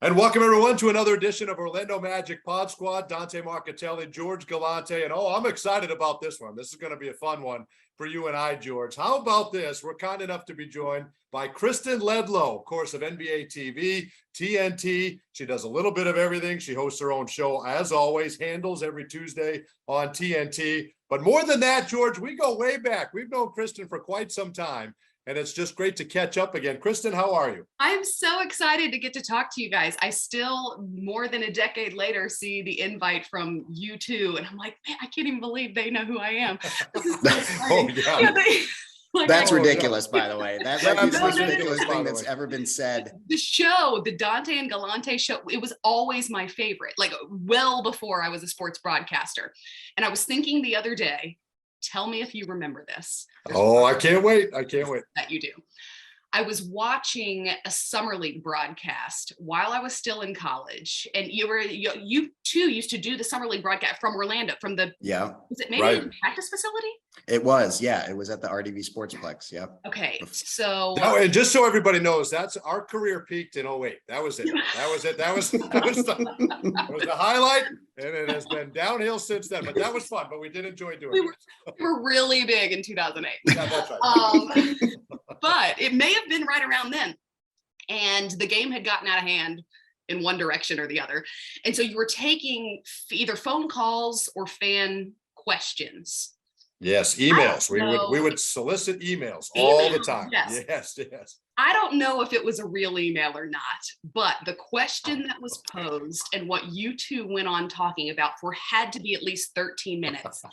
And welcome everyone to another edition of Orlando Magic Pod Squad. Dante Marcatelli, George Galante, and I'm excited about this one. This is going to be a fun one for you and I, George. How about this? We're kind enough to be joined by Kristen Ledlow, of course, of NBA TV, TNT. She does a little bit of everything. She hosts her own show, as always, Handles every Tuesday on TNT. But more than that, George, we go way back. We've known Kristen for quite some time. And it's just great to catch up again. Kristen, how are you? I'm so excited to get to talk to you guys. I still, more than a decade later, see the invite from you two. And I'm like, man, I can't even believe they know who I am. Oh, yeah. That's ridiculous, by the way. That's the most ridiculous thing that's ever been said. The show, the Dante and Galante show, it was always my favorite, like well before I was a sports broadcaster. And I was thinking the other day, tell me if you remember this. Oh, I can't wait. I can't wait. That you do. I was watching a summer league broadcast while I was still in college, and you too used to do the summer league broadcast from Orlando, from the was it maybe the practice facility? It was, yeah. It was at the RDV Sportsplex. Yeah. Okay, so and just so everybody knows, that's our career peaked in 08. That was it. That was the highlight, and it has been downhill since then. But that was fun. But we did enjoy doing it. We were really big in 2008. Yeah, that's right. But it may have been right around then. And the game had gotten out of hand in one direction or the other. And so you were taking either phone calls or fan questions. Yes, emails. We would solicit emails all the time. Yes. I don't know if it was a real email or not, but the question that was posed and what you two went on talking about for had to be at least 13 minutes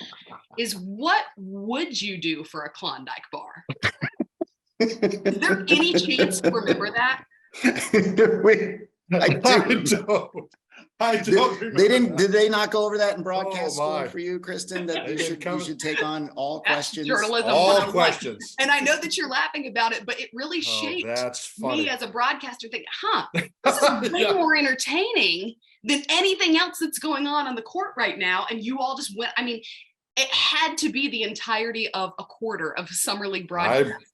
is, what would you do for a Klondike bar? Is there any chance you remember that? I don't remember. They didn't. Did they not go over that in broadcast school for you, Kristen? That you should take on all questions. Journalism, all questions. And I know that you're laughing about it, but it really shaped me as a broadcaster. Think, this is way more entertaining than anything else that's going on the court right now. And you all just went. I mean, it had to be the entirety of a quarter of summer league broadcast.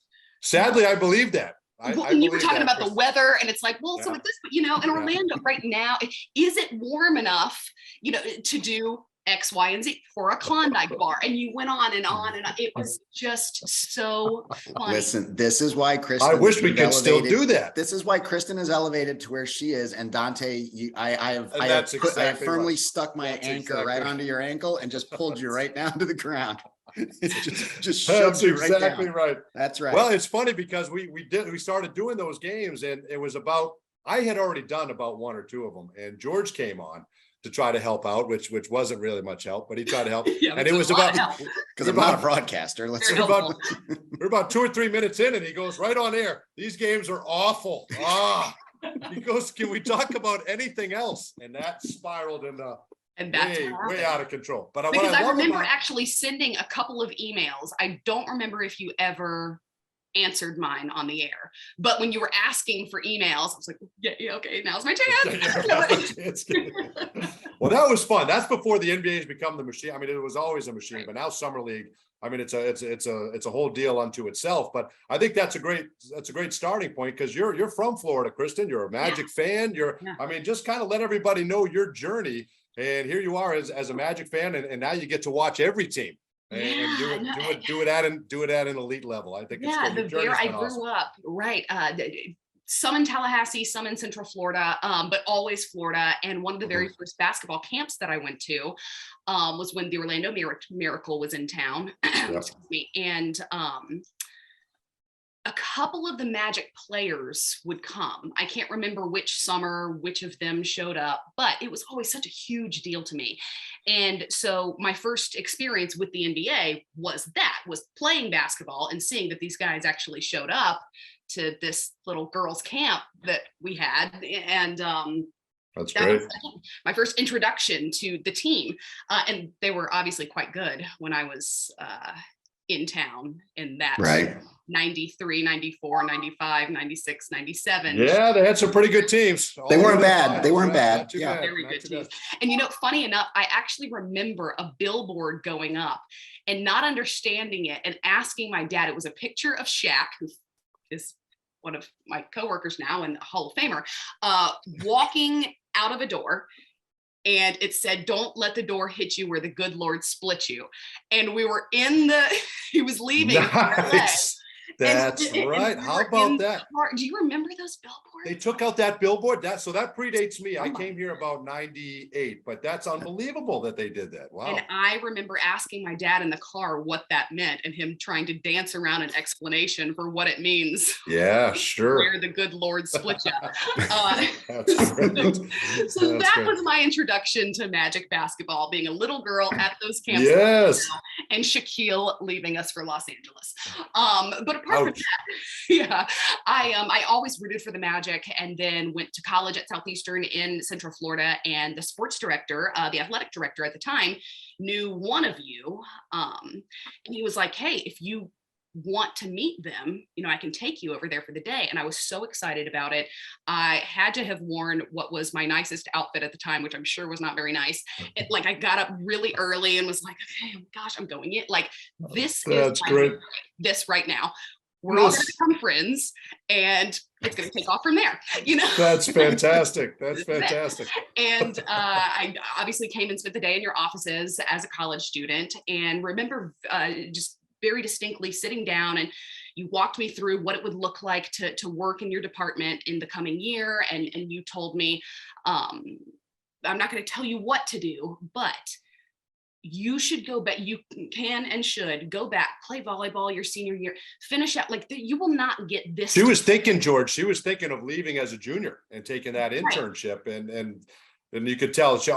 Sadly, I believe that. You were talking about the weather, and it's like, well, so with this, but in Orlando right now, is it warm enough, to do X, Y, and Z for a Klondike bar? And you went on and on, and it was just so funny. Listen, this is why Kristen. I wish we could still do that. This is why Kristen is elevated to where she is, and Dante, I have firmly stuck my anchor right onto your ankle and just pulled you right down to the ground. It's just shoved you right down. That's exactly right. That's right. Well, it's funny because we started doing those games, and it was I had already done about one or two of them, and George came on to try to help out, which wasn't really much help, but he tried to help. And it was about, because I'm not a broadcaster. We're about 2 or 3 minutes in, and he goes right on air, "These games are awful." He goes, "Can we talk about anything else?" And that spiraled into way out of control. But because I remember actually sending a couple of emails. I don't remember if you ever answered mine on the air, but when you were asking for emails, I was like, yeah, okay, now's my chance. Well, that was fun. That's before the NBA has become the machine. I mean, it was always a machine, but now summer league, I mean, it's a whole deal unto itself. But I think that's a great starting point, because you're from Florida, Kristen. You're a Magic fan. I mean, just kind of let everybody know your journey. And here you are as a Magic fan, and now you get to watch every team and do it at an elite level. I think it's great. I grew up some in Tallahassee, some in Central Florida, but always Florida. And one of the very first basketball camps that I went to was when the Orlando Miracle was in town. Excuse me. And a couple of the Magic players would come. I can't remember which summer, which of them showed up, but it was always such a huge deal to me. And so my first experience with the NBA was playing basketball and seeing that these guys actually showed up to this little girls' camp that we had. And that's great. My first introduction to the team. And they were obviously quite good when I was in town in that 93, 94, 95, 96, 97. Yeah, they had some pretty good teams. They weren't bad. They weren't bad. Yeah, very good teams. And funny enough, I actually remember a billboard going up and not understanding it and asking my dad. It was a picture of Shaq, who is one of my coworkers now and a Hall of Famer, walking out of a door. And it said, "Don't let the door hit you where the good Lord split you." And we were he was leaving. Nice. That's right. How about that? Do you remember those billboards? They took out that billboard. So that predates me. I came here about 98, but that's unbelievable that they did that. Wow. And I remember asking my dad in the car what that meant and him trying to dance around an explanation for what it means. Yeah, sure. Where the good Lord split you. That's great. So that was my introduction to Magic basketball, being a little girl at those camps. Yes. And Shaquille leaving us for Los Angeles. But apart from that, yeah, I always rooted for the Magic, and then went to college at Southeastern in Central Florida. And the sports director, the athletic director at the time, knew one of you, and he was like, "Hey, if you want to meet them, I can take you over there for the day." And I was so excited about it. I had to have worn what was my nicest outfit at the time, which I'm sure was not very nice. I got up really early and was like, "Okay, oh my gosh, I'm going in." This is great. This right now. We're all going to become friends, and it's going to take off from there. That's fantastic. That's fantastic. And I obviously came and spent the day in your offices as a college student, and remember just very distinctly sitting down, and you walked me through what it would look like to work in your department in the coming year. And you told me, I'm not going to tell you what to do, but you should go back. You can and should go back, play volleyball your senior year, finish out. You will not get this. She was thinking, George, she was thinking of leaving as a junior and taking that internship. Right. And you could tell she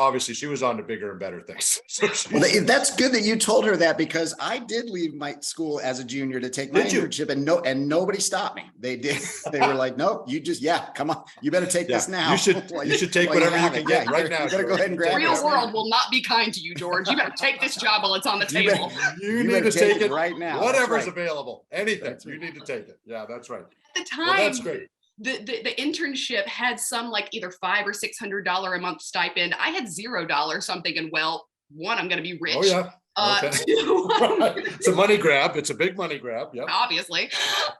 was on to bigger and better things. So that's good that you told her that, because I did leave my school as a junior to take my internship, and nobody stopped me. They did. They were like, "Nope, you just come on, you better take this now. You should take whatever you can get right now. You better go ahead and grab it. The real world will not be kind to you, George. You better take this job while it's on the table. You need to take it right now. Whatever's available, anything. You need to take it. Yeah, that's right. At the time, that's great. The internship had some either $500 or $600 a month stipend. I had $0 something, and one, I'm going to be rich. Oh yeah. Okay. It's a money grab. It's a big money grab. Yeah. Obviously.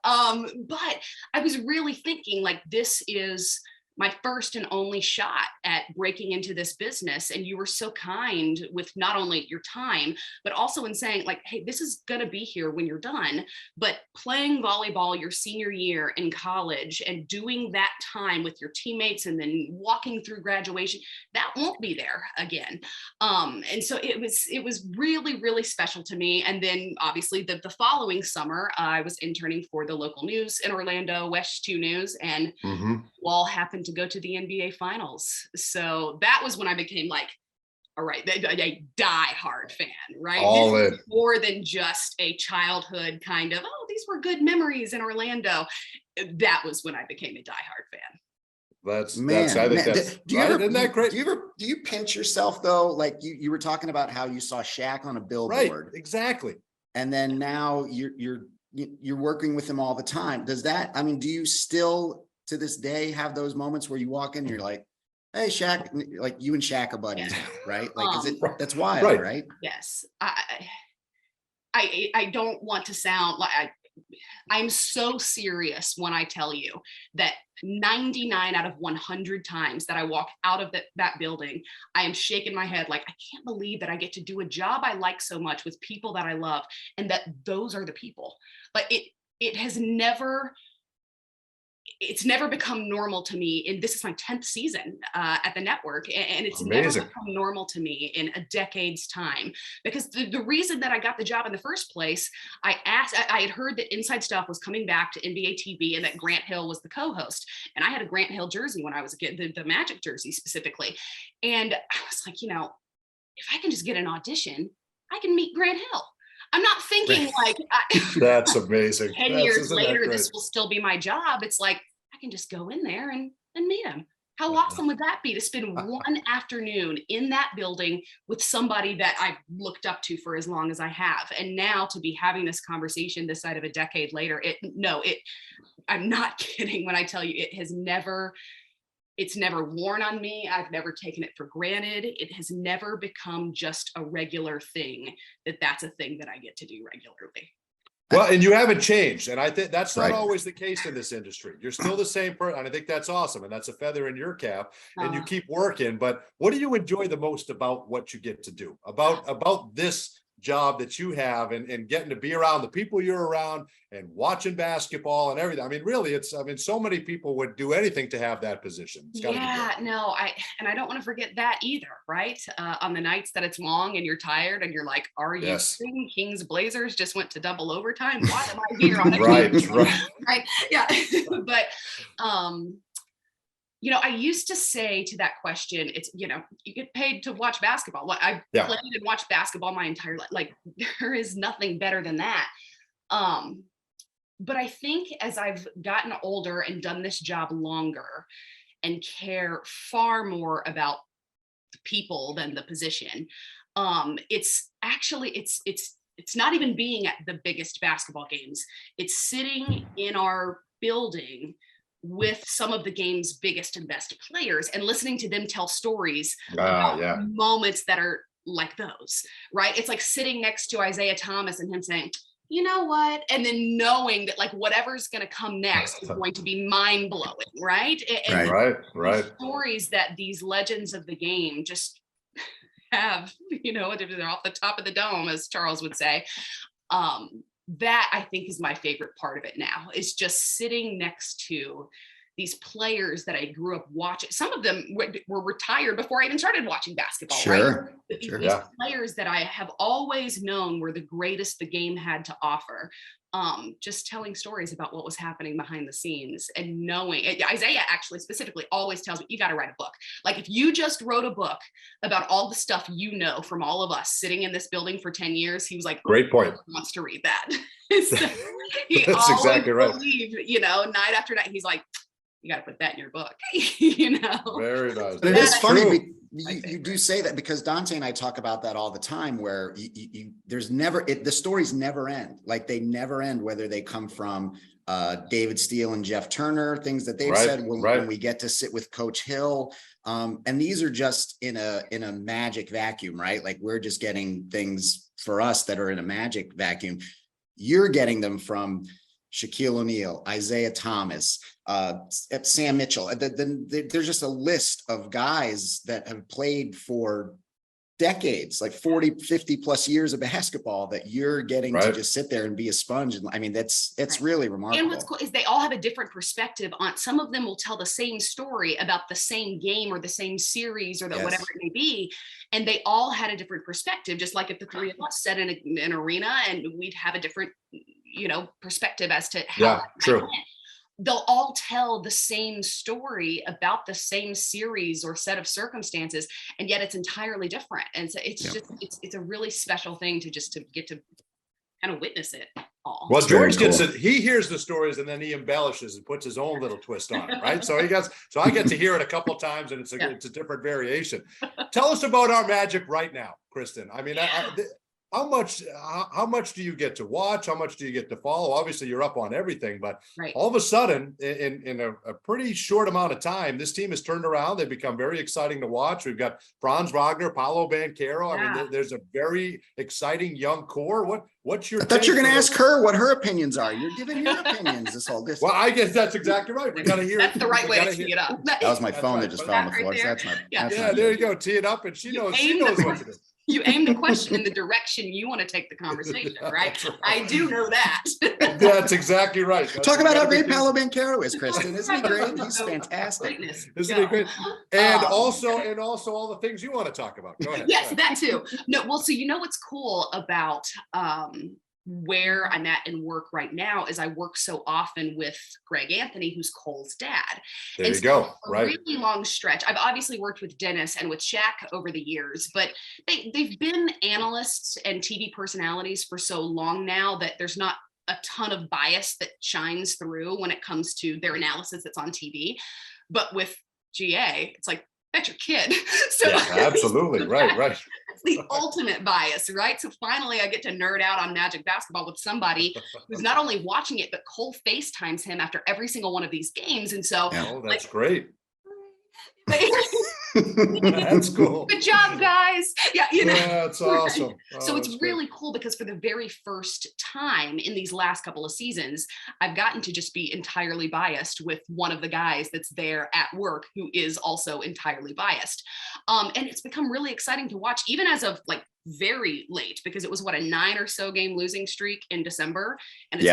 But I was really thinking this is my first and only shot at breaking into this business. And you were so kind with not only your time, but also in saying "Hey, this is going to be here when you're done, but playing volleyball your senior year in college and doing that time with your teammates and then walking through graduation, that won't be there again." And so it was really, really special to me. And then obviously the following summer, I was interning for the local news in Orlando, West 2 News, and all happened to go to the NBA finals. So that was when I became all right, a die-hard fan, right? All this in. is more than just a childhood kind of, these were good memories in Orlando. That was when I became a die-hard fan. Isn't that great? Do you pinch yourself though? You were talking about how you saw Shaq on a billboard. Right, exactly. And then now you're working with him all the time. Do you still to this day have those moments where you walk in and you're like, "Hey, Shaq," you and Shaq are buddies now, right? That's wild, right? Yes. I don't want to sound like I'm so serious when I tell you that 99 out of 100 times that I walk out of that building, I am shaking my head I can't believe that I get to do a job I like so much with people that I love, and that those are the people. It has never become normal to me. And this is my 10th season at the network. And it's amazing. Never become normal to me in a decade's time. Because the reason that I got the job in the first place, I had heard that Inside Stuff was coming back to NBA TV and that Grant Hill was the co-host. And I had a Grant Hill jersey when I was a kid, the Magic jersey specifically. And I was like, if I can just get an audition, I can meet Grant Hill. I'm not thinking that's amazing. 10 years later, this will still be my job. It's I can just go in there and meet him. How awesome would that be to spend one afternoon in that building with somebody that I've looked up to for as long as I have? And now to be having this conversation this side of a decade later, I'm not kidding when I tell you it's never worn on me. I've never taken it for granted. It has never become just a regular thing that's a thing that I get to do regularly. Well, and you haven't changed. And I think that's not always the case in this industry. You're still the same person. And I think that's awesome. And that's a feather in your cap, and you keep working. But what do you enjoy the most about what you get to do, about this job that you have, and getting to be around the people you're around and watching basketball and everything? I mean, really, so many people would do anything to have that position. It's gotta be great. No, I don't want to forget that either, right? On the nights that it's long and you're tired and you're like, are you kidding? Kings Blazers just went to double overtime. Why am I here on a right? Yeah. But I used to say to that question, it's, you get paid to watch basketball. What I played and watched basketball my entire life. Like, there is nothing better than that. But I think as I've gotten older and done this job longer and care far more about the people than the position, it's actually, it's not even being at the biggest basketball games. It's sitting in our building with some of the game's biggest and best players and listening to them tell stories about moments that are like those, right? It's like sitting next to Isaiah Thomas and him saying, you know what? And then knowing that like whatever's going to come next is going to be mind blowing, right? And right. Stories that these legends of the game just have, they're off the top of the dome, as Charles would say. That I think is my favorite part of it now, is just sitting next to these players that I grew up watching. Some of them were retired before I even started watching basketball, right? These players that I have always known were the greatest the game had to offer. Just telling stories about what was happening behind the scenes, and knowing Isaiah actually specifically always tells me, you got to write a book. Like, if you just wrote a book about all the stuff from all of us sitting in this building for 10 years, he was like, great point. Wants to read that. So that's exactly right. Believed, night after night, he's like, you got to put that in your book. Very nice. But it is funny. You do say that, because Dante and I talk about that all the time, where there's never, the stories never end. Like, they never end, whether they come from David Steele and Jeff Turner, things that they've said when we get to sit with Coach Hill. And these are just in a Magic vacuum, right? Like, we're just getting things for us that are in a Magic vacuum. You're getting them from Shaquille O'Neal, Isaiah Thomas, Sam Mitchell. There's just a list of guys that have played for decades, like 40, 50 plus years of basketball, that you're getting to just sit there and be a sponge. And I mean, it's really remarkable. And what's cool is they all have a different perspective on, some of them will tell the same story about the same game or the same series or whatever it may be. And they all had a different perspective, just like if the three of us sat in an arena, and we'd have a different, perspective as to how true. They'll all tell the same story about the same series or set of circumstances, and yet it's entirely different. And so it's just, it's a really special thing to get to kind of witness it all. Well, George gets it. He hears the stories and then he embellishes and puts his own little twist on it, right? So I get to hear it a couple of times, and it's a different variation. Tell us about our Magic right now, Kristen. I mean, how much do you get to watch? How much do you get to follow? Obviously, you're up on everything, but all of a sudden, in a pretty short amount of time, this team has turned around. They've become very exciting to watch. We've got Franz Wagner, Paolo Banchero. I mean, there's a very exciting young core. What's your? I thought you're going to ask her what her opinions are. You're giving your opinions. Well, I guess that's exactly right. We got to hear. That's the right way to tee it up. That was my phone that just fell on the floor. So that's not. Yeah, there you go. Tee it up, and she knows what to do. You aim the question in the direction you want to take the conversation, right? I do know that. That's exactly right. Talk about how great Paolo Banchero is, Kristen. Isn't he great? He's fantastic. Isn't he great? And also all the things you want to talk about. Go ahead. Yes, that too. No, well, so what's cool about where I'm at in work right now is I work so often with Greg Anthony, who's Cole's dad. There you go. A really long stretch. I've obviously worked with Dennis and with Shaq over the years, but they've been analysts and TV personalities for so long now that there's not a ton of bias that shines through when it comes to their analysis that's on TV. But with GA, it's like, that's your kid. So absolutely. Right. It's the ultimate bias, right? So finally I get to nerd out on Magic basketball with somebody who's not only watching it, but Cole FaceTimes him after every single one of these games. And so that's great. That's cool. Good job, guys. Yeah, That's awesome. Oh, so it's really cool because for the very first time in these last couple of seasons, I've gotten to just be entirely biased with one of the guys that's there at work who is also entirely biased. And it's become really exciting to watch, even as of like very late, because it was what, a 9 or so game losing streak in December, and it's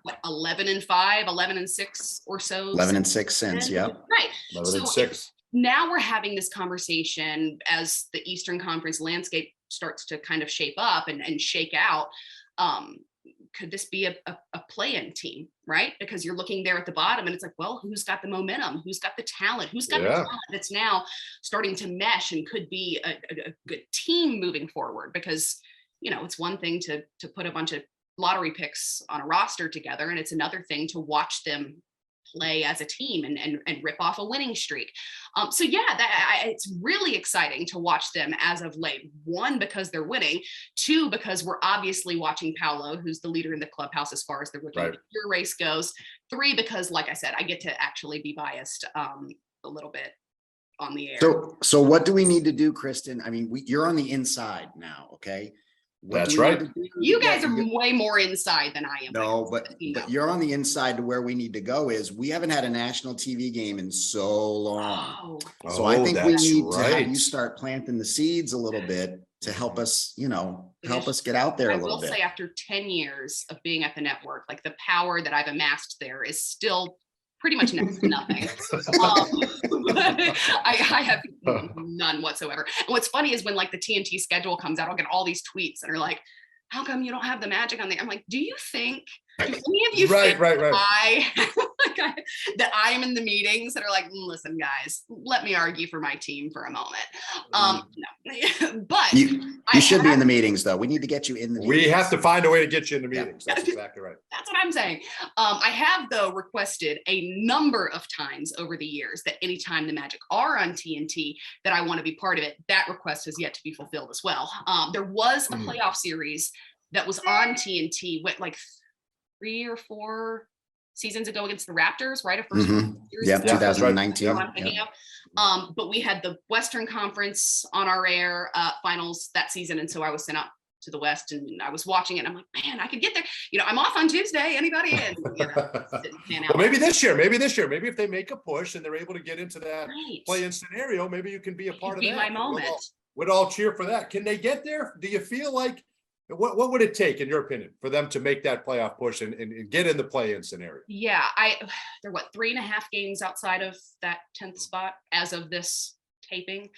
what, 11-5, 11-6 or so. 11-6 since, right. 11-6. Now we're having this conversation as the Eastern Conference landscape starts to kind of shape up and shake out. Could this be a play-in team, right? Because you're looking there at the bottom and it's like, well, who's got the momentum? Who's got the talent? Who's got the talent that's now starting to mesh and could be a good team moving forward? Because, it's one thing to put a bunch of lottery picks on a roster together, and it's another thing to watch them play as a team and rip off a winning streak. So it's really exciting to watch them as of late. 1, because they're winning. 2, because we're obviously watching Paolo, who's the leader in the clubhouse as far as the rookie race goes. 3, because like I said, I get to actually be biased a little bit on the air. So what do we need to do, Kristen? I mean, you're on the inside now, okay? That's right. You guys are way more inside than I am. No, but you're on the inside to where we need to go is we haven't had a national TV game in so long. So I think we need to have you start planting the seeds a little bit to help us, help us get out there a little bit. I will say after 10 years of being at the network, like the power that I've amassed there is still pretty much next to nothing. I have none whatsoever. And what's funny is when like the TNT schedule comes out, I'll get all these tweets and are like, how come you don't have the Magic on there? I'm like, do any of you think that I am in the meetings that are like, listen, guys, let me argue for my team for a moment. No, but you should be in the meetings though. We need to get you in the meetings. We have to find a way to get you in the meetings. That's exactly right. That's what I'm saying. I have though requested a number of times over the years that anytime the Magic are on TNT that I want to be part of it. That request has yet to be fulfilled as well. There was a playoff series that was on TNT with like 3 or 4 seasons ago against the Raptors, right? A first series. Yeah, 2019. But we had the Western Conference on our air finals that season, and so I was sent up to the West and I was watching it and I'm like, man, I could get there. I'm off on Tuesday. Anybody in? Well, maybe this year, maybe if they make a push and they're able to get into that play-in scenario, maybe you can be a part of that. My moment. We'd all cheer for that. Can they get there? Do you feel like what would it take, in your opinion, for them to make that playoff push and get in the play-in scenario? Yeah, they're 3.5 games outside of that 10th spot as of this taping.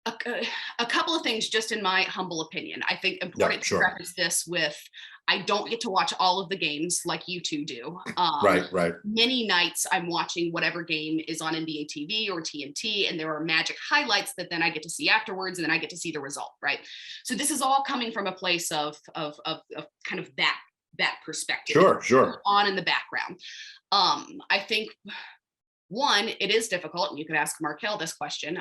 A couple of things, just in my humble opinion. I think important to preface this with, I don't get to watch all of the games like you two do. Right. Many nights I'm watching whatever game is on NBA TV or TNT, and there are Magic highlights that then I get to see afterwards, and then I get to see the result, right? So this is all coming from a place of kind of that perspective. Sure. On in the background. I think, one, it is difficult, and you could ask Markel this question,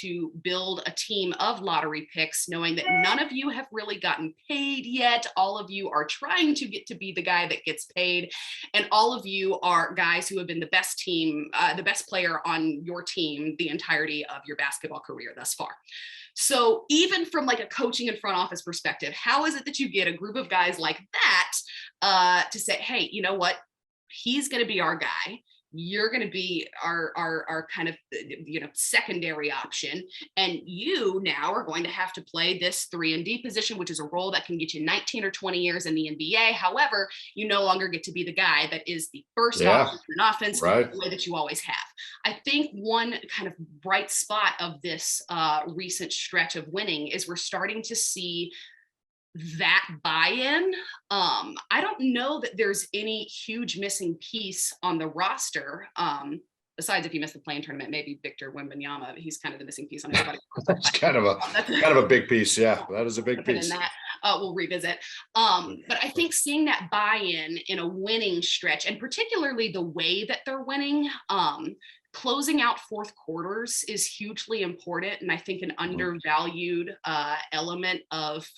to build a team of lottery picks, knowing that none of you have really gotten paid yet. All of you are trying to get to be the guy that gets paid. And all of you are guys who have been the best player on your team the entirety of your basketball career thus far. So even from like a coaching and front office perspective, how is it that you get a group of guys like that to say, hey, you know what? He's going to be our guy. You're going to be our kind of, secondary option. And you now are going to have to play this 3-and-D position, which is a role that can get you 19 or 20 years in the NBA. However, you no longer get to be the guy that is the first option in an offense, the way that you always have. I think one kind of bright spot of this recent stretch of winning is we're starting to see that buy-in. I don't know that there's any huge missing piece on the roster. Besides, if you miss the play-in tournament, maybe Victor Wembanyama, he's kind of the missing piece on everybody. That's kind of a big piece. Yeah, that is a big piece. That we'll revisit. But I think seeing that buy-in in a winning stretch, and particularly the way that they're winning, closing out fourth quarters is hugely important. And I think an undervalued element of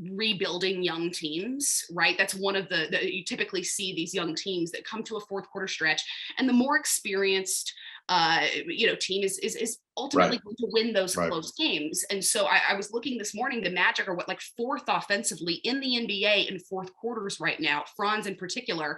rebuilding young teams, right? That's one of you typically see these young teams that come to a fourth quarter stretch, and the more experienced team is ultimately going to win those close games. And so I was looking this morning, the Magic are like fourth offensively in the NBA in fourth quarters right now. Franz in particular,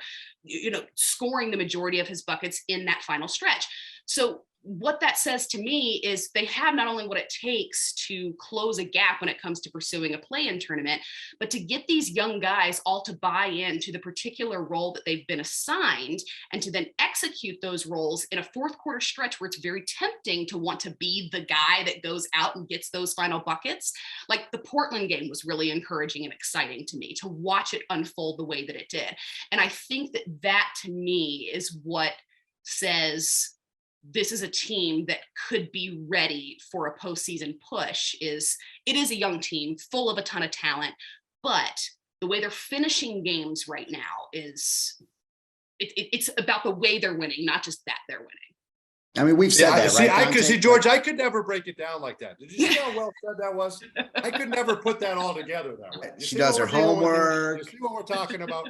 scoring the majority of his buckets in that final stretch. So what that says to me is they have not only what it takes to close a gap when it comes to pursuing a play-in tournament, but to get these young guys all to buy into the particular role that they've been assigned and to then execute those roles in a fourth quarter stretch where it's very tempting to want to be the guy that goes out and gets those final buckets. Like the Portland game was really encouraging and exciting to me to watch it unfold the way that it did. And I think that to me is what says this is a team that could be ready for a postseason push. It is a young team full of a ton of talent, but the way they're finishing games right now is it's about the way they're winning, not just that they're winning. I mean, we've said that, right? See, George, I could never break it down like that. Did you see how well said that was? I could never put that all together that way. She does her homework. You see what we're talking about?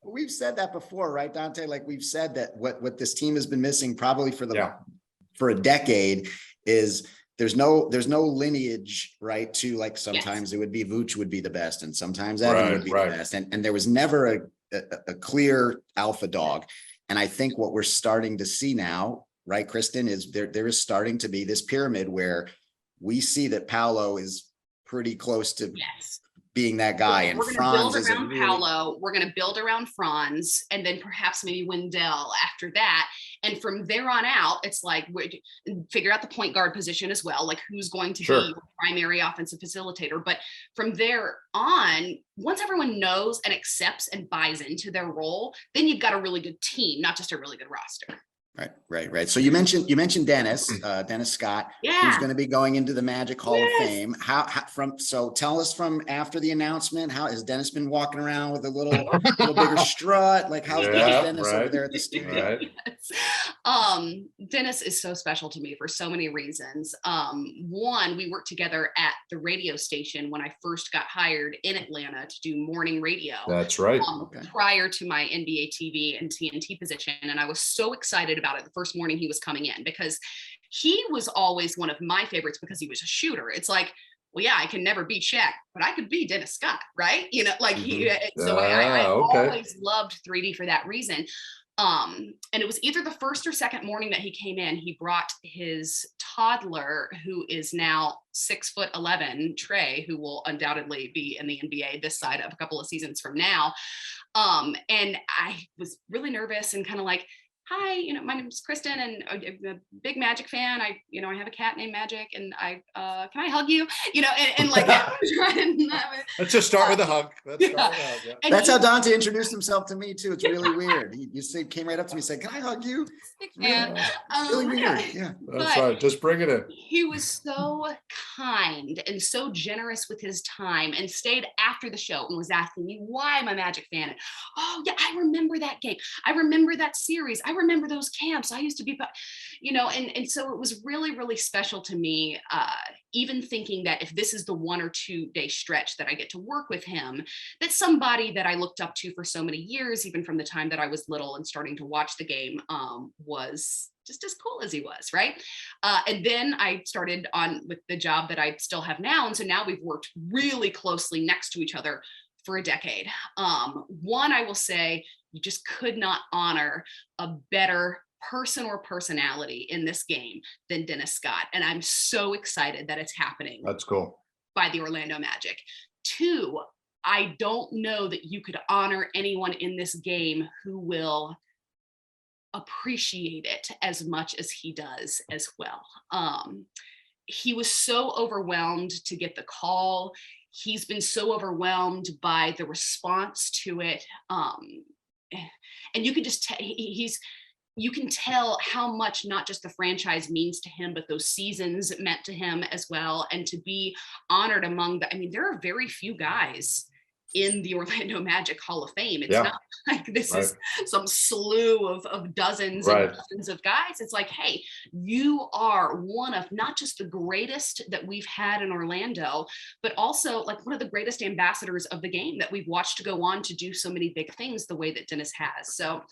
We've said that before, right, Dante? Like we've said that what this team has been missing probably for a decade is there's no lineage, right? To like sometimes it would be Vooch would be the best, and sometimes Evan would be the best, and there was never a clear alpha dog. And I think what we're starting to see now, right, Kristen, is there is starting to be this pyramid where we see that Paolo is pretty close to being that guy. And we're going to build around Paolo. We're going to build around Franz, and then perhaps maybe Wendell after that. And from there on out, it's like we figure out the point guard position as well, like who's going to be your primary offensive facilitator. But from there on, once everyone knows and accepts and buys into their role, then you've got a really good team, not just a really good roster. Right. So you mentioned Dennis Scott, who's going to be going into the Magic Hall of Fame. So tell us from after the announcement, how has Dennis been walking around with a little bigger strut? Like how's Dennis over there at the studio? Dennis is so special to me for so many reasons. One, we worked together at the radio station when I first got hired in Atlanta to do morning radio. That's right. Prior to my NBA TV and TNT position, and I was so excited about it the first morning he was coming in because he was always one of my favorites because he was a shooter. It's like, well, yeah, I can never beat Shaq, but I could beat Dennis Scott, right? I always loved 3D for that reason. And it was either the first or second morning that he came in, he brought his toddler, who is now 6'11", Trey, who will undoubtedly be in the NBA this side of a couple of seasons from now. And I was really nervous and kind of like, hi, my name is Kristen and I'm a big Magic fan. I have a cat named Magic and can I hug you? And like, let's just start with a hug. That's how Dante introduced himself to me too. It's really weird. He came right up to me and said, can I hug you? Really weird. Yeah. That's right. Just bring it in. He was so kind and so generous with his time and stayed after the show and was asking me why I'm a Magic fan. And, oh yeah, I remember that game. I remember that series. I remember those camps. I used to be, and so it was really, really special to me, even thinking that if this is the 1 or 2 day stretch that I get to work with him, that somebody that I looked up to for so many years, even from the time that I was little and starting to watch the game, was just as cool as he was, right? And then I started on with the job that I still have now. And so now we've worked really closely next to each other for a decade. One, I will say, you just could not honor a better person or personality in this game than Dennis Scott. And I'm so excited that it's happening. That's cool. By the Orlando Magic. 2, I don't know that you could honor anyone in this game who will appreciate it as much as he does as well. He was so overwhelmed to get the call. He's been so overwhelmed by the response to it. And you can just you can tell how much not just the franchise means to him, but those seasons meant to him as well. And to be honored among there are very few guys in the Orlando Magic Hall of Fame. It's not like this is some slew of dozens and dozens of guys. It's like, hey, you are one of not just the greatest that we've had in Orlando, but also like one of the greatest ambassadors of the game that we've watched go on to do so many big things the way that Dennis has. So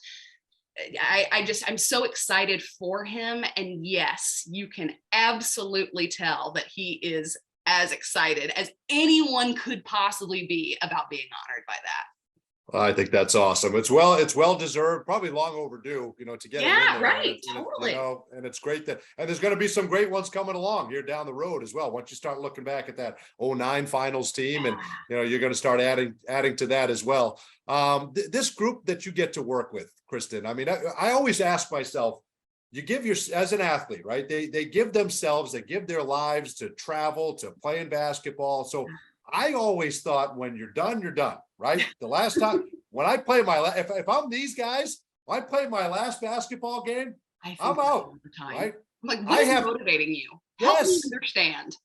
I'm so excited for him. And yes, you can absolutely tell that he is as excited as anyone could possibly be about being honored by that. I think that's awesome. It's well deserved, probably long overdue, to get him in there. Right. Totally. And it's great and there's going to be some great ones coming along here down the road as well. Once you start looking back at that 09 finals team, and you're going to start adding to that as well. This group that you get to work with, Kristen, I mean, I always ask myself, you give as an athlete, right? They give themselves, they give their lives to travel, to playing basketball. So I always thought when you're done, right? The last time when I play if I'm these guys, I play my last basketball game, I'm out. Right? I'm like, what is motivating you? Help me understand.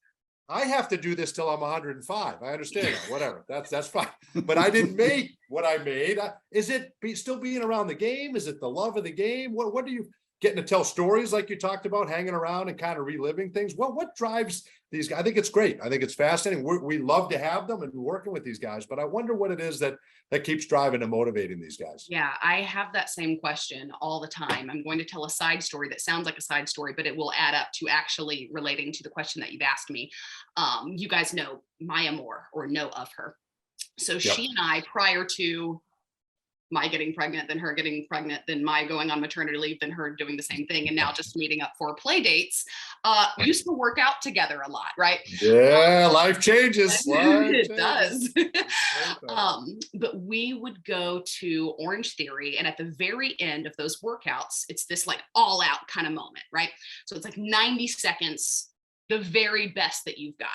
I have to do this till I'm 105. I understand that. Whatever. That's fine. But I didn't make what I made. Is it still being around the game? Is it the love of the game? What are you getting to tell stories like you talked about, hanging around and kind of reliving things? What drives these guys? I think it's great. I think it's fascinating. We love to have them and working with these guys, but I wonder what it is that keeps driving and motivating these guys. Yeah, I have that same question all the time. I'm going to tell a side story that sounds like a side story, but it will add up to actually relating to the question that you've asked me. You guys know Maya Moore, or know of her. So she and I, prior to my getting pregnant, then her getting pregnant, then my going on maternity leave, then her doing the same thing, and now just meeting up for play dates, used to work out together a lot, right? Yeah, life changes. It does. But we would go to Orange Theory, and at the very end of those workouts, it's this like all out kind of moment, right? So it's like 90 seconds, the very best that you've got.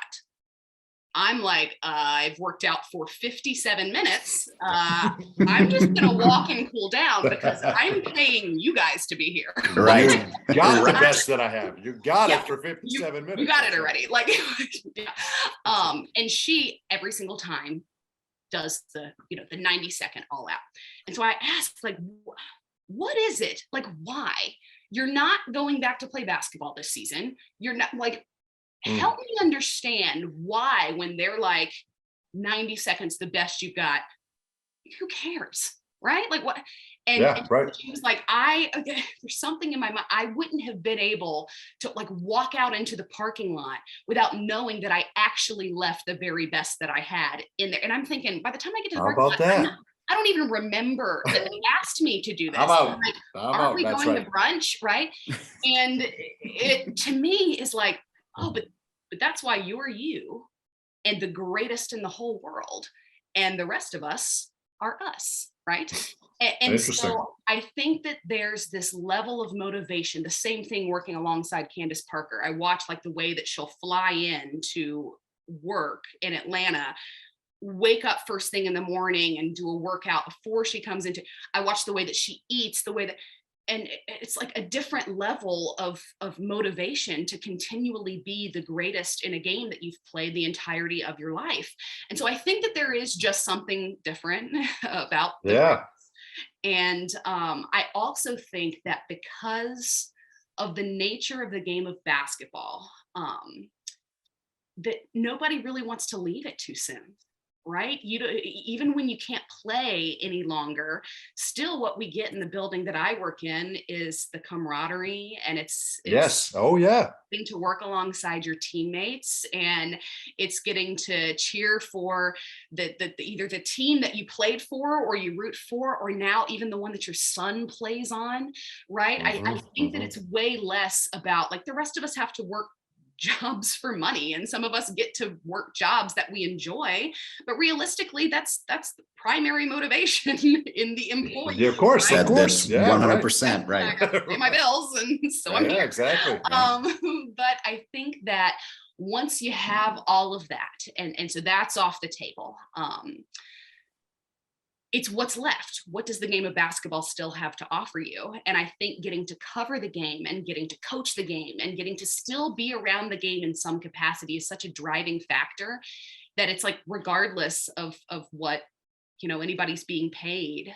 I'm like, I've worked out for 57 minutes. I'm just going to walk and cool down because I'm paying you guys to be here. Right. You got the best that I have. You got it for 57 minutes. You got it already. Like, and she every single time does the 90-second all out. And so I asked, like, what is it? Like, why? You're not going back to play basketball this season. You're not like, help me understand why, when they're like 90 seconds, the best you've got, who cares? Right? Like what? And she was like, there's something in my mind. I wouldn't have been able to like walk out into the parking lot without knowing that I actually left the very best that I had in there. And I'm thinking, by the time I get to the parking lot, I don't even remember that they asked me to do this. Aren't we going to brunch? Right? And it to me is like, oh, but that's why you're you and the greatest in the whole world. And the rest of us are us, right? And so I think that there's this level of motivation, the same thing working alongside Candace Parker. I watch like the way that she'll fly in to work in Atlanta, wake up first thing in the morning and do a workout before she comes into, I watch the way that she eats, the way that, and it's like a different level of motivation to continually be the greatest in a game that you've played the entirety of your life. And so I think that there is just something different about and I also think that because of the nature of the game of basketball, that nobody really wants to leave it too soon. Right? Even when you can't play any longer, still what we get in the building that I work in is the camaraderie, and it's getting to work alongside your teammates, and it's getting to cheer for either the team that you played for or you root for, or now even the one that your son plays on, right? I think that it's way less about like the rest of us have to work jobs for money, and some of us get to work jobs that we enjoy, but realistically that's the primary motivation in the employee. Yeah, of course, right? 100% right. I gotta pay my bills, and so I'm here. Exactly. But I think that once you have all of that, and so that's off the table, it's what's left. What does the game of basketball still have to offer you? And I think getting to cover the game and getting to coach the game and getting to still be around the game in some capacity is such a driving factor that it's like, regardless of what, anybody's being paid.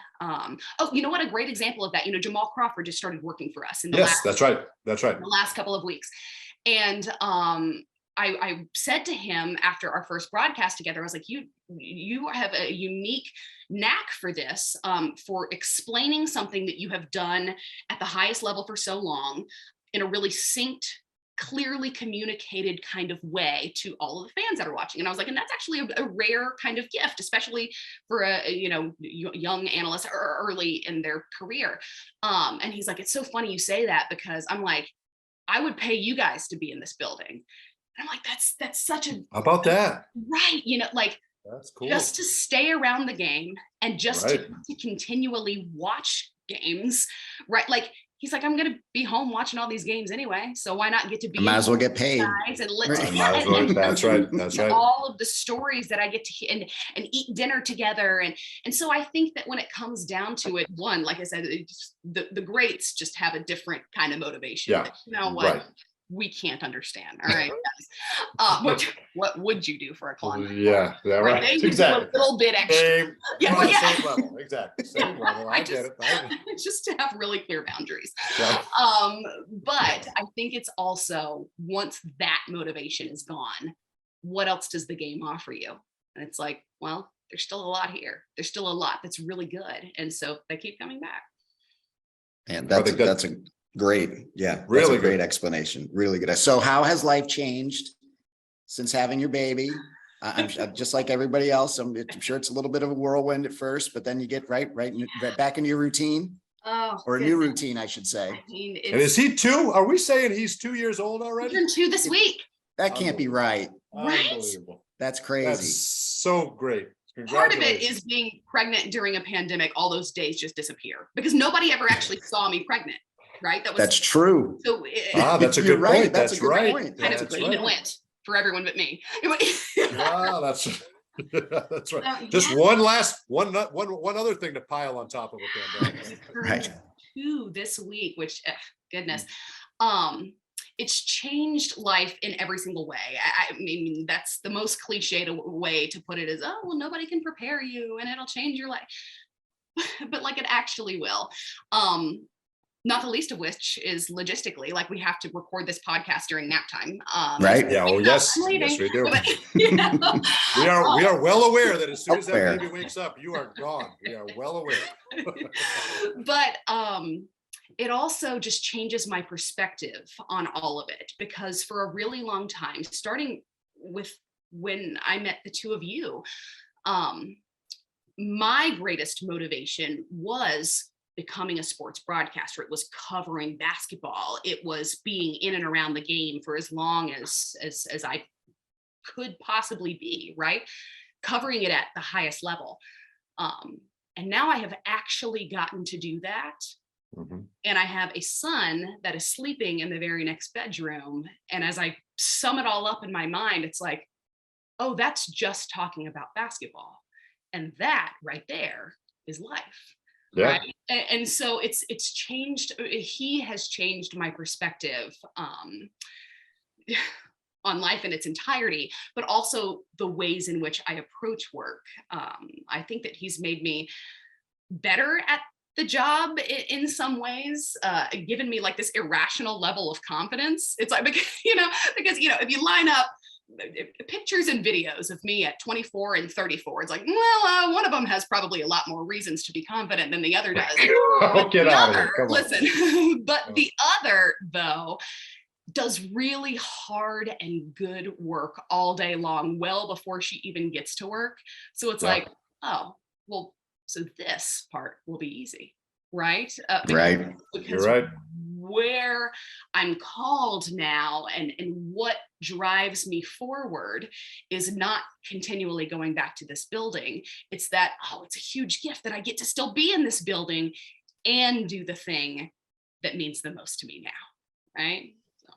You know what? A great example of that, Jamal Crawford just started working for us in the that's right. the last couple of weeks. And I said to him after our first broadcast together, I was like, you have a unique knack for this, for explaining something that you have done at the highest level for so long in a really synced, clearly communicated kind of way to all of the fans that are watching. And I was like, and that's actually a rare kind of gift, especially for a, young analyst early in their career. And he's like, it's so funny you say that, because I'm like, I would pay you guys to be in this building. And I'm like, that's such a, how about that? Right. Like, that's cool. Just to stay around the game and just to continually watch games, right? Like, he's like, I'm going to be home watching all these games anyway, so why not get to be? I might as well get paid. And That's right. That's right. All of the stories that I get to hear and eat dinner together, and so I think that when it comes down to it, one, like I said, the greats just have a different kind of motivation. Yeah. That, you know what? Right. We can't understand. All right. What would you do for a client? Yeah, right. They exactly. Do a little bit extra. Same level. Exactly. Same level. I get it. Just to have really clear boundaries. Yeah. But I think it's also, once that motivation is gone, what else does the game offer you? And it's like, well, there's still a lot here. There's still a lot that's really good. And so they keep coming back. And that's a great. Yeah. Really that's a great explanation. Really good. So how has life changed since having your baby? I'm just like everybody else. I'm sure it's a little bit of a whirlwind at first, but then you get right back into your routine. Or a new routine, I should say. I mean, and is he 2? Are we saying he's 2 years old already? He's 2 this week. That can't be right. Right? That's crazy. That's so great. Part of it is being pregnant during a pandemic. All those days just disappear because nobody ever actually saw me pregnant. Right? That's true. So that's a good point. That's right. Kind of even went for everyone but me. Wow, that's right. Just one other thing to pile on top of a pandemic. Right. 2 this week, which goodness. It's changed life in every single way. I mean, that's the most cliched way to put it is, oh, well, nobody can prepare you and it'll change your life. But like it actually will. Not the least of which is logistically, like we have to record this podcast during nap time. Right. Yeah. Oh, yes. Yes, we do. But, we are well aware that as soon as that baby wakes up, you are gone. We are well aware. But it also just changes my perspective on all of it, because for a really long time, starting with when I met the 2 of you, my greatest motivation was becoming a sports broadcaster. It was covering basketball. It was being in and around the game for as long as I could possibly be, right? Covering it at the highest level. And now I have actually gotten to do that. Mm-hmm. And I have a son that is sleeping in the very next bedroom. And as I sum it all up in my mind, it's like, oh, that's just talking about basketball. And that right there is life. Yeah. Right. And so it's changed. He has changed my perspective on life in its entirety, but also the ways in which I approach work. I think that he's made me better at the job in some ways, given me like this irrational level of confidence. It's like, because if you line up pictures and videos of me at 24 and 34, it's like, well, one of them has probably a lot more reasons to be confident than the other does. Get out of here. Come on. But the other, though, does really hard and good work all day long, well before she even gets to work. So it's like, oh, well, so this part will be easy, right? Right. You're right. Where I'm called now and what drives me forward is not continually going back to this building. It's that, oh, it's a huge gift that I get to still be in this building and do the thing that means the most to me now, right?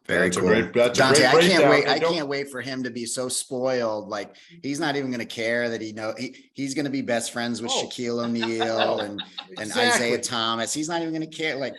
Very cool. Dante, I can't wait for him to be so spoiled. Like he's not even going to care that he's going to be best friends with Shaquille O'Neal and Isaiah Thomas. He's not even going to care. Like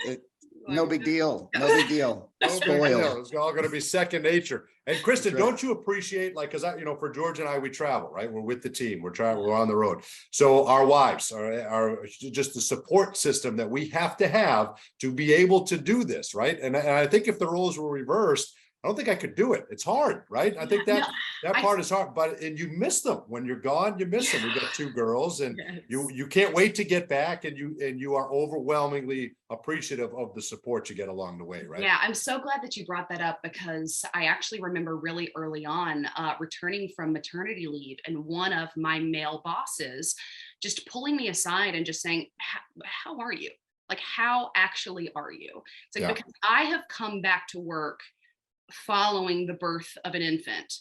no big deal. No big deal. Spoiled. It's all going to be second nature. And Kristen, don't you appreciate, like, because for George and I, we travel, right? We're with the team. We're on the road. So our wives are just the support system that we have to be able to do this, right? And I think if the roles were reversed, I don't think I could do it. It's hard, right? I think that part is hard, and you miss them when you're gone. You miss them. We got 2 girls, and you can't wait to get back, and you are overwhelmingly appreciative of the support you get along the way, right? Yeah, I'm so glad that you brought that up, because I actually remember really early on returning from maternity leave, and one of my male bosses just pulling me aside and just saying, how are you? Like, how actually are you? It's like, because I have come back to work following the birth of an infant,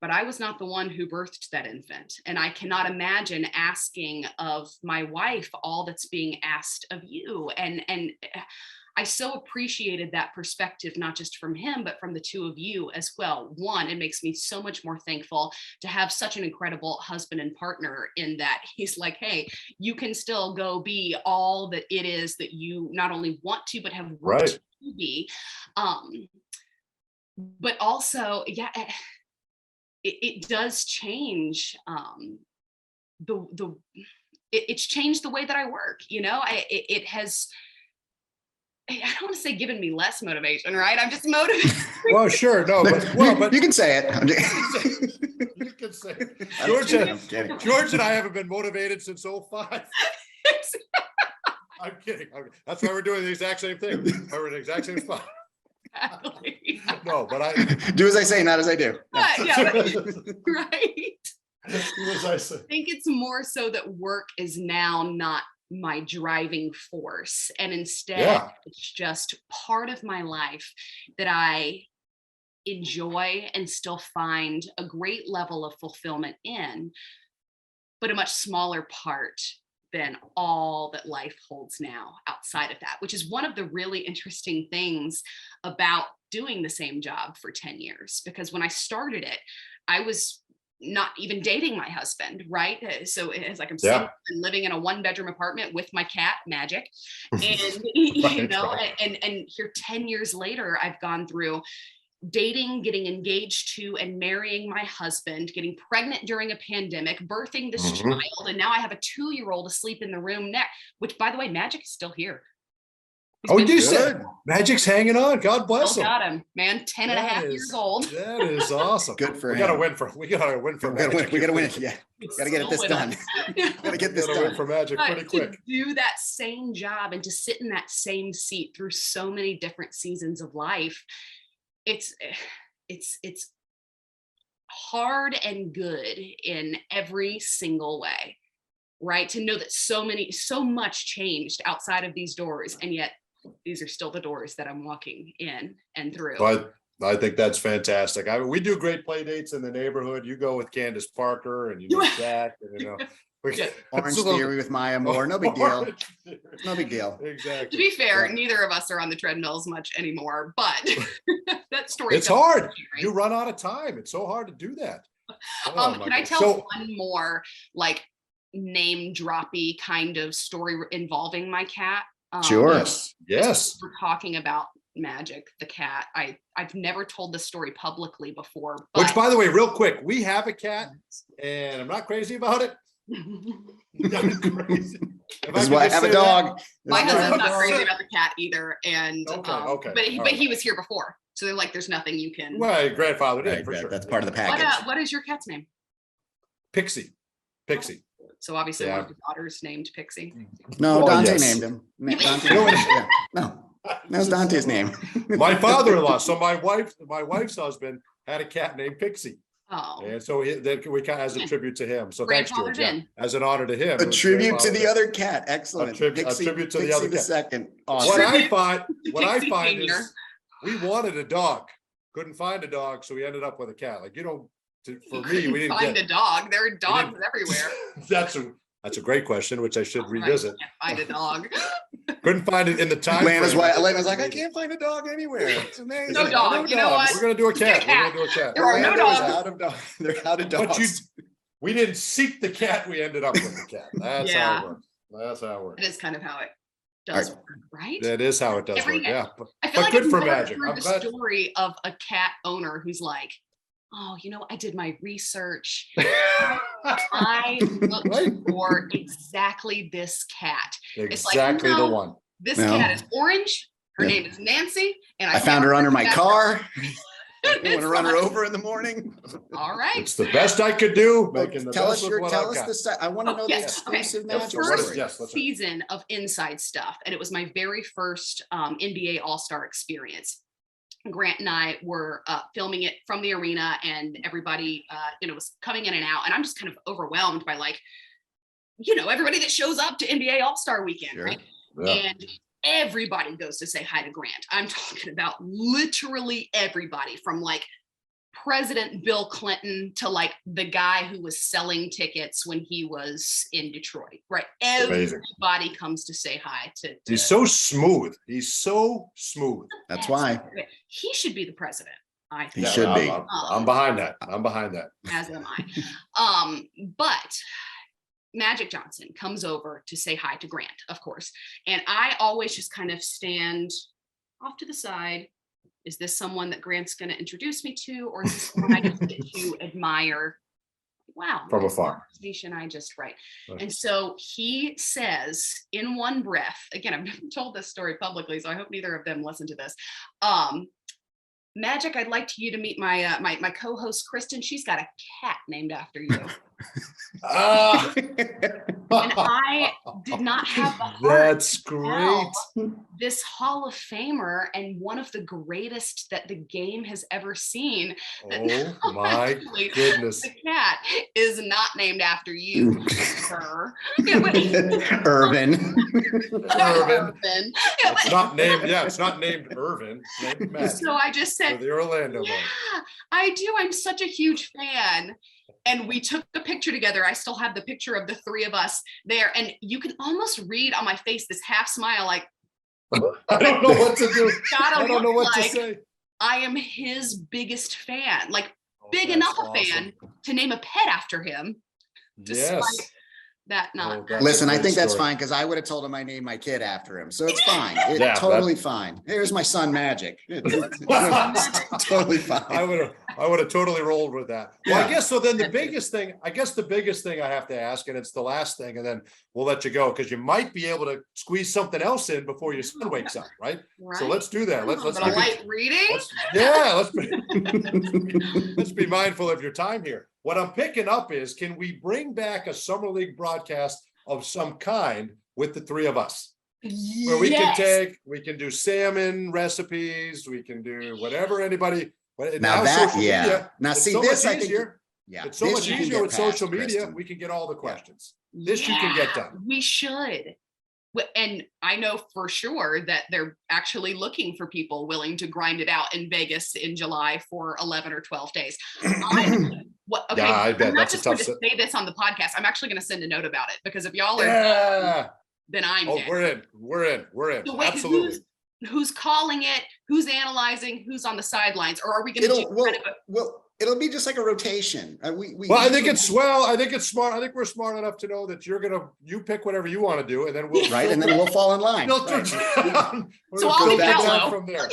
but I was not the one who birthed that infant. And I cannot imagine asking of my wife all that's being asked of you. And I so appreciated that perspective, not just from him, but from the 2 of you as well. One, it makes me so much more thankful to have such an incredible husband and partner, in that he's like, hey, you can still go be all that it is that you not only want to, but have worked to be. But also, it does change it's changed the way that I work. It has, I don't want to say given me less motivation, right? I'm just motivated. Well, sure. No, but you can say it. You can say it. George and I haven't been motivated since 05. I'm kidding. That's why we're doing the exact same thing. We're in the exact same spot. Exactly. No, but I do as I say, not as I do. Right. Do as I say. I think it's more so that work is now not my driving force, and instead it's just part of my life that I enjoy and still find a great level of fulfillment in, but a much smaller part than all that life holds now outside of that, which is one of the really interesting things about doing the same job for 10 years. Because when I started it, I was not even dating my husband, right? So it's like I'm single and living in a 1-bedroom apartment with my cat, Magic. And, and here 10 years later, I've gone through dating, getting engaged to and marrying my husband, getting pregnant during a pandemic, birthing this child, and now I have a 2-year-old asleep in the room next, which, by the way, Magic is still here. You said Magic's hanging on. God bless him. Got him, man. 10 and a half years old. That is awesome. Good for him. We gotta win for Magic. We gotta win it. Yeah. Gotta get this done. Gotta get this done. Win for Magic pretty quick. To do that same job and to sit in that same seat through so many different seasons of life, it's hard and good in every single way, right? To know that so much changed outside of these doors, and yet these are still the doors that I'm walking in and through. But I think that's fantastic. I mean, we do great play dates in the neighborhood. You go with Candace Parker, and you know Shaq, and Orange Theory with Maya Moore. No big deal. No big deal. Exactly. To be fair, neither of us are on the treadmills much anymore, but that story. It's hard. Right? You run out of time. It's so hard to do that. Can I tell one more like name droppy kind of story involving my cat? Sure. Yes. We're talking about Magic, the cat. I've never told this story publicly before. But... Which, by the way, real quick, we have a cat, and I'm not crazy about it. Not crazy. This is why I have a dog. My husband's not crazy about the cat either, and okay. But he was here before, so they're like, there's nothing you can. Well, your grandfather did for sure. That's part of the package. What is your cat's name? Pixie. So obviously one of his daughters named Pixie. No, Dante named him. No, that's Dante's name. My father-in-law. So my wife's husband had a cat named Pixie. Oh. And so we kind of as a tribute to him. So thanks, George. Yeah, as an honor to him. A tribute to the other cat. Excellent. A tribute to the other cat. Second. Awesome. What I find is we wanted a dog, couldn't find a dog, so we ended up with a cat. Like, for me, we didn't find a dog. There are dogs everywhere. That's a great question, which I should revisit. Find a dog. Couldn't find it in the time. Elena's like, I can't find a dog anywhere. It's amazing. No dog. You know what? We're gonna do a cat. There are no dogs. They're out of dogs. We didn't seek the cat. We ended up with the cat. That's how it works. That's how it works. It is kind of how it does work, right? That is how it does work. Yeah. I feel like good for Magic. Magic. I'm glad. The story of a cat owner who's like, oh, I did my research. I looked for exactly this cat. Exactly the one. This cat is orange. Her name is Nancy. And I found her under my car. You want to run her over in the morning? All right. It's the best I could do. Tell us I want to know the exclusive Magic. The first season of Inside Stuff, and it was my very first NBA All-Star experience. Grant and I were filming it from the arena, and everybody, was coming in and out, and I'm just kind of overwhelmed by everybody that shows up to NBA All-Star Weekend, right? Yeah. And everybody goes to say hi to Grant. I'm talking about literally everybody, from President Bill Clinton to the guy who was selling tickets when he was in Detroit, right? Everybody comes to say hi to He's so smooth. He's so smooth. That's why he should be the president. I think he should be. I'm behind that. I'm behind that. As am I. But Magic Johnson comes over to say hi to Grant, of course. And I always just kind of stand off to the side. Is this someone that Grant's going to introduce me to, or is this someone I just get to admire? Wow. From afar. I just right. And so he says in one breath, again, I've never told this story publicly, so I hope neither of them listen to this. Magic, I'd like you to meet my my co-host Kristen. She's got a cat named after you. And I did not have the heart. That's great. This Hall of Famer and one of the greatest that the game has ever seen. Oh my goodness! The cat is not named after you, sir. Irvin. Irvin. It's not named. Yeah, it's not named Irvin. Named Magic. So I just said, the Orlando. Yeah, I do. I'm such a huge fan. And we took a picture together. I still have the picture of the three of us there. And you can almost read on my face this half smile, I don't know what to do. I don't know what to say. I am his biggest fan, big enough a fan to name a pet after him. Yes. That not. Listen, I think that's fine, because I would have told him I named my kid after him. So it's fine. It's totally fine. Here's my son Magic. It's totally fine. I would have totally rolled with that. Well, I guess so. Then the biggest thing I have to ask, and it's the last thing, and then we'll let you go, because you might be able to squeeze something else in before your son wakes up, right? So let's do that. Let's light reading. Let's be mindful of your time here. What I'm picking up is, can we bring back a summer league broadcast of some kind with the three of us? Where we can do salmon recipes, we can do whatever anybody. Now see this, I think. It's so much easier with social media. Kristen. We can get all the questions. This you can get done. We should. And I know for sure that they're actually looking for people willing to grind it out in Vegas in July for 11 or 12 days. I bet. I'm not just going to say this on the podcast. I'm actually going to send a note about it, because if y'all are then I'm dead. We're in. So wait, absolutely. Who's calling it? Who's analyzing? Who's on the sidelines? Or are we going to do it'll be just like a rotation. I think it's smart. I think we're smart enough to know that you pick whatever you want to do, and then we'll fall in line. So I'll be Paolo from there.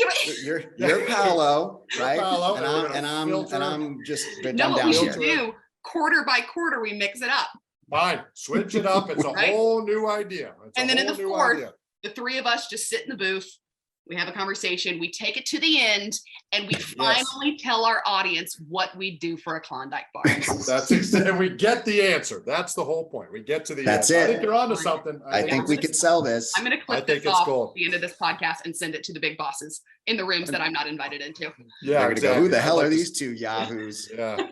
You're Paolo, right? Paolo, and I'm just down what we should do. Quarter by quarter, we mix it up. Fine, switch it up. It's a whole new idea. And then in the fourth, the three of us just sit in the booth. We have a conversation, we take it to the end, and we finally tell our audience what we do for a Klondike bar. That's exactly, we get the answer. That's the whole point. We get to the answer. I think you're onto something. I think we could sell this. I'm going to clip this off at the end of this podcast and send it to the big bosses in the rooms that I'm not invited into. Yeah, exactly. Who the hell are these two yahoos? Yeah,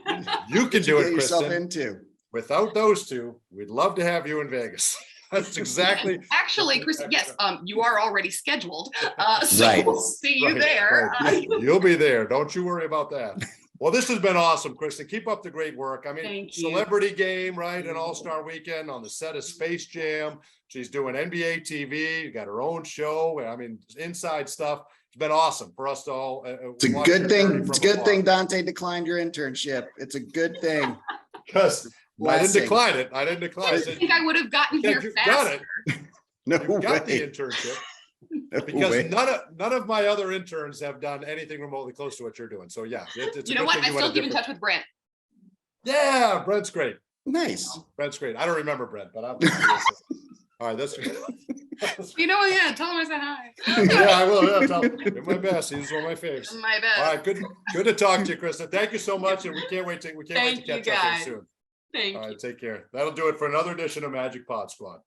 you can do it, yourself into. Without those two, we'd love to have you in Vegas. That's exactly. Actually, Kris, yes, you are already scheduled. So we'll see you there. Right. You'll be there. Don't you worry about that. Well, this has been awesome, Kristen. Keep up the great work. I mean, celebrity game, right? An all-star weekend on the set of Space Jam. She's doing NBA TV. You got her own show. I mean, inside stuff. It's been awesome for us to all. It's a good thing. It's a good thing Dante declined your internship. It's a good thing. Because I didn't decline it. I think I would have gotten here faster. Got it. No way. Got the internship. Because none of my other interns have done anything remotely close to what you're doing. So yeah, it's you know what? I still keep in touch with Brent. Yeah, Brent's great. Nice. Brent's great. I don't remember Brent, but I'm All right, that's You know, yeah, tell him I said hi. yeah, I will. Yeah, tell him. You're my best. He's one of my faves. My best. All right, good to talk to you, Kristen. Thank you so much, and we can't wait to catch up with you soon. Thank All right, you. take care. That'll do it for another edition of Magic Pod Squad.